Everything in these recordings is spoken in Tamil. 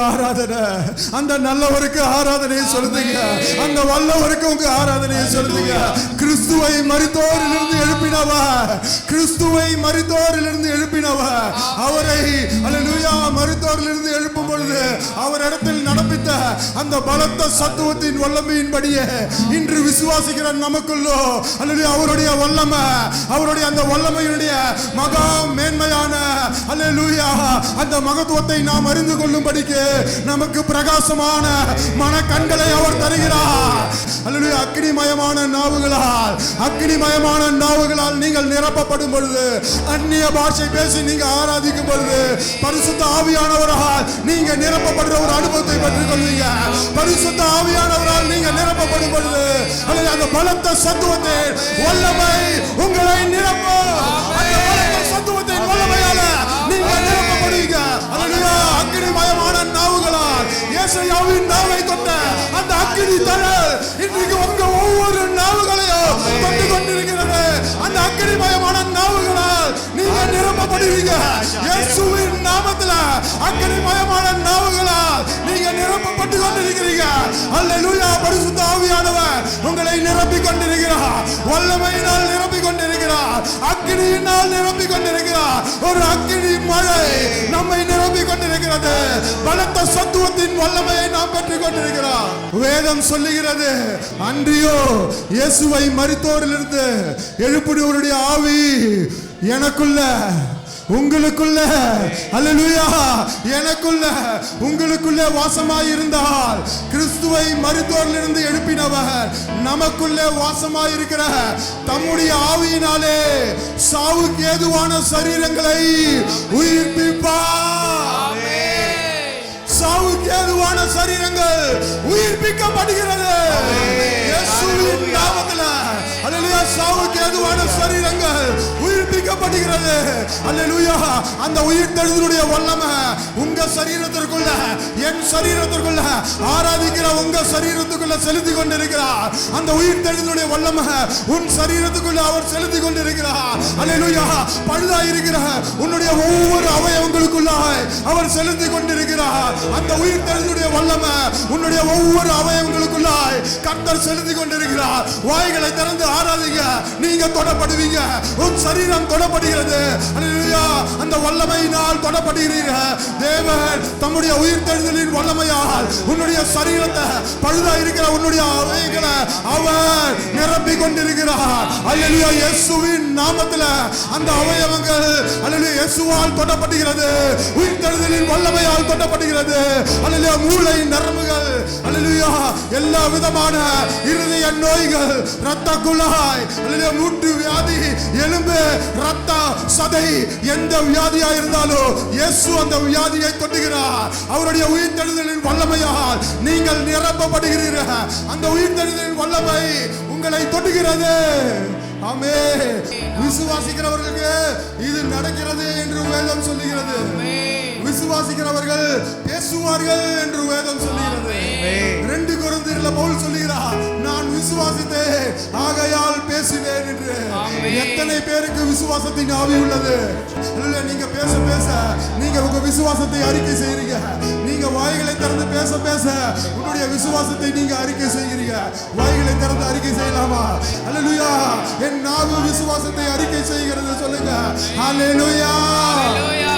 ஆராதனை. அந்த நல்லவருக்கு ஆராதனையை செலுத்துங்க. அந்த வல்லவருக்கு உங்க ஆராதனையை செலுத்துங்க. கிறிஸ்துவை மரித்தோரிலிருந்து எழுப்பினவர், கிறிஸ்துவை மரித்தோரிலிருந்து எழுப்பினவர், அவரை அல்லேலூயா மரித்தோரிலிருந்து எழுப்பும் பொழுது அவர் இடத்தில் நடப்பித்த அந்த பலத்த சத்துவத்தின் வல்லமையின்படியே இன்று விசுவாசிக்கிற நமக்குள்ளோ அல்லேலூயா அவருடைய வல்லமை, அவருடைய அந்த வல்லமையுடைய மகா மேன்மையான அல்லேலூயா அந்த மகத்துவத்தை நாம் அறிந்து கொள்ளும்படிக்கு நமக்கு பிரகாசமான மனக்கண்களை அவர் தருகிறார். அல்லேலூயா அக்னிமயமான நாவுகளால், அக்னிமயமான நாவுகளால் நீங்கள் நிரப்பப்படும் பொழுது, அந்நிய பாஷை பேசி நீங்க ஆராதிக்கும் பொழுது, பரிசுத்த ஆவியானவரால் நீங்க நிரப்பப்படுற ஒரு அனுபவத்தை பெற்றுக் கொள்வீங்க. பரிசுத்த ஆவியானவரால் நீங்க நிரப்பப்படும் பொழுது அந்த பலத்த சத்துவத்தை வல்லமை உங்களை நிரப்பும். அந்த பலத்த சத்துவத்தின் வல்லமையால நீங்க நிரப்பப்படுவீங்க. அல்லேலூயா அக்னிமயமான நாவுகளால் ஏசாயாவின் நாவை தொட்ட அந்த அக்னி தழல் இன்றைக்கு உங்க ஒவ்வொரு நாவுகளையும் தொட்டு கொண்டிருக்கிறது. அந்த அக்னிமயமான நாவுகளால் நீங்க நிரப்பப்படுவீங்க. இயேசுவின் நாமத்துல அக்னிமயமான நாவுகளால் நீங்க நிரப்பப்பட்டு கொண்டிருக்கிறீங்க. அல்லேலூயா பரிசுத்த ஆவியானவர் உங்களை நிரப்பிக் கொண்டிருக்கிறார். வல்லமையினால் நிரப்பிக் கொண்டிருக்கிறார். அக்னியினால் நிரப்பிக் கொண்டிருக்கிறார். ஒரு அக்னி மழை நம்மை நிரப்பிக் கொண்டிருக்கிறது. பலத்த சத்துவத்தின் வல்லமையை நாம் பெற்றுக் கொண்டிருக்கிறோம். வேதம் சொல்லுகிறது, அன்றியோ இயேசுவை மரித்தோரிலிருந்து எழுப்பினவருடைய ஆவி எனக்குள்ள உங்களுக்குள்ள அல்லேலூயா எனக்குள்ள உங்களுக்குள்ள வாசமாய் இருந்தால், கிறிஸ்துவை மரித்தோரிலிருந்து எழுப்பினவர் நமக்குள்ளே வாசமாய் இருக்கிற தம்முடைய ஆவியினாலே சாவுக்கு ஏதுவான சரீரங்களை உயிர்ப்பிப்பார். சாவுக்கு ஏதுவான சரீரங்கள் உயிர்ப்பிக்கப்படுகிறது இயேசுவின் நாமத்தில். அல்லேலூயா சாவுக்கு ஏதுவான சரீரங்கள் உயிர்ப்பிக்கப்படுகிறது. அல்லேலூயா அந்த உயிர்த்தெழுதலுடைய வல்லமை உங்க சரீரத்திற்குள்ள, என் சரீரத்திற்குள்ள, ஆராதிக்கிற உங்க சரீரத்துக்குள்ள செலுத்தி கொண்டிருக்கிறார். அந்த உயிர்த்தெழுதலுடைய வல்லமை உன் சரீரத்துக்குள்ள அவர் செலுத்தி கொண்டிருக்கிறார். அல்லேலூயா பழுதா இருக்கிற உன்னுடைய ஒவ்வொரு அவயவங்களுக்குள்ளாய் அவர் செலுத்தி கொண்டிருக்கிறார். அந்த உயிர்த்தெழுதலுடைய வல்லமை உன்னுடைய ஒவ்வொரு அவயவங்களுக்குள்ளாய் கர்த்தர் செலுத்தி கொண்டிருக்கிறார். வாய்களை திறந்து ஆராதிங்க, நீங்க தொடப்படுவீங்க. உன் சரீரம் தொடப்படுகிறது. அல்லேலூயா அந்த வல்லமையினால் தொடப்படுகிறீர்கள். தேவன் தம்முடைய உயிர்த்தெழுதலின் வல்லமையால் உன்னுடைய சரீரத்தை, பழுதா இருக்கிற உன்னுடைய அவயங்களை அவர் நிரப்பிக் கொண்டிருக்கிறார். அல்லேலூயா இயேசுவின் நாமத்தில் அந்த அவயவங்கள் அல்லேலூயா இயேசுவால் தொடப்படுகிறது. உயிர்த்தெழுதலின் வல்லமையால் தொடப்படுகிறது. அல்லேலூயா மூளை நரம்புகள், அல்லேலூயா எல்லா விதமான இருதய நோய்கள், இரத்த குழாய், அல்லேலூயா மூட்டு வியாதி, எலும்பு, இரத்த சதை, எந்த வியாதியா இருந்தாலும் இயேசு அந்த வியாதியை தொட்டுகிறார். அவருடைய உயிர்த்தெழுதலின் வல்லமையால் நீங்கள் நிரப்பப்படுகிறீர்கள். அந்த உயிர்த்தெழுதலின் வல்லமை உங்களை தொட்டுகிறது. ஆமென். விசுவாசிக்கிறவர்களுக்கு இது நடக்கிறது என்று வேதம் சொல்லுகிறது. விசுவாசிக்கிறவர்கள் பேசுவார்கள் என்று வேதம் சொல்லுகிறது. 2 கொரிந்தியர்ல பவுல் சொல்லுகிறார், நான் விசுவாசித்தேன் ஆகையால் பேசினேன் என்று. எத்தனை பேருக்கு விசுவாசத்தின் ஆவி உள்ளது? நீங்க பேச பேச நீங்க உங்க விசுவாசத்தை அறிக்கை செய்றீங்க. நீங்க வாய்களை திறந்து பேச பேச உங்களுடைய விசுவாசத்தை நீங்க அறிக்கை செய்கிறீங்க. வாய்களை திறந்து அறிக்கை செய்யலாமா? அல்லேலூயா என் நாவு விசுவாசத்தை அறிக்கை செய்கிறது சொல்லுங்க. அல்லேலூயா அல்லேலூயா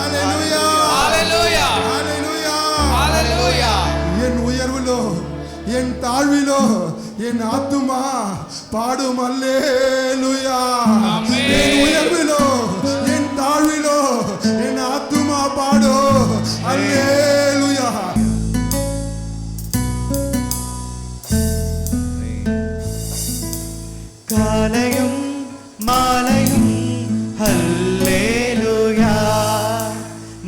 அல்லேலூயா அல்லேலூயா அல்லேலூயா. என் உயர்விலோ என் தாழ்விலோ என் ஆத்துமா பாடும் அல்லேலூயா. என் உயர்விலோ என் தாழ்விலோ என் ஆத்துமா பாடும் அல்லேலூயா. காலையும் மாலையும் அல்லேலூயா,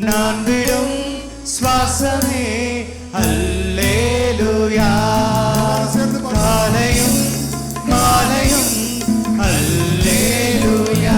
நான் விடும் சுவாசமே அல்லேலூயா. காலையும் மாலையும் அல்லேலூயா.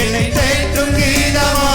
என்னை தேற்றும் கீதமா